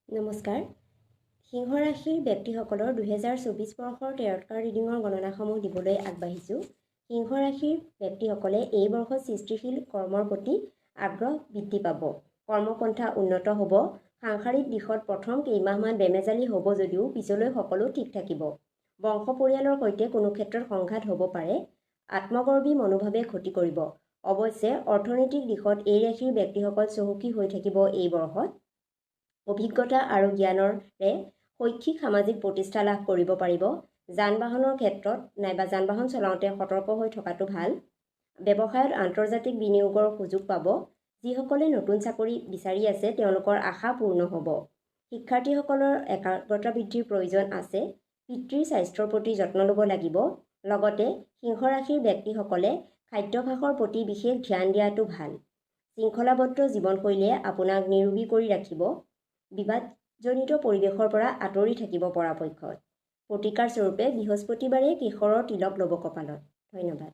নমস্কাৰ। সিংহ ৰাশিৰ ব্যক্তিসকলৰ 2024 বৰ্ষৰ টেৰট কাৰ্ড ৰিডিঙৰ গণনাসমূহ দিবলৈ আগবাঢ়িছোঁ। সিংহ ৰাশিৰ ব্যক্তিসকলে এই বৰ্ষত সৃষ্টিশীল কৰ্মৰ প্ৰতি আগ্ৰহ বৃদ্ধি পাব। কৰ্মপন্থা উন্নত হ'ব। সাংসাৰিক দিশত প্ৰথম কেইমাহমান বেমেজালি হ'ব যদিও পিছলৈ সকলো ঠিক থাকিব। বংশ পৰিয়ালৰ সৈতে কোনো ক্ষেত্ৰত সংঘাত হ'ব পাৰে। আত্মগৰ্বী মনোভাৱে ক্ষতি কৰিব। অৱশ্যে অৰ্থনৈতিক দিশত এই ৰাশিৰ ব্যক্তিসকল চহকী হৈ থাকিব। এই বৰ্ষত অভিজ্ঞতা আৰু জ্ঞানৰে শৈক্ষিক সামাজিক প্ৰতিষ্ঠা লাভ কৰিব পাৰিব। যান বাহনৰ ক্ষেত্ৰত নাইবা যান বাহন চলাওঁতে সতৰ্ক হৈ থকাটো ভাল। ব্যৱসায়ত আন্তৰ্জাতিক বিনিয়োগৰ সুযোগ পাব। যিসকলে নতুন চাকৰি বিচাৰি আছে তেওঁলোকৰ আশা পূৰ্ণ হ'ব। শিক্ষাৰ্থীসকলৰ একাগ্ৰতা বৃদ্ধিৰ প্ৰয়োজন আছে। পিতৃৰ স্বাস্থ্যৰ প্ৰতি যত্ন ল'ব লাগিব। লগতে সিংহ ৰাশিৰ ব্যক্তিসকলে খাদ্যাভ্যাসৰ প্ৰতি বিশেষ ধ্যান দিয়াটো ভাল। শৃংখলাবদ্ধ জীৱনশৈলীয়ে আপোনাক নিৰোগী কৰি ৰাখিব। বিবাদজনিত পৰিৱেশৰ পৰা আঁতৰি থাকিব পৰাপক্ষত। প্ৰতিকাৰ স্বৰূপে বৃহস্পতিবাৰে কেশৰৰ তিলক ল'ব কপালত। ধন্যবাদ।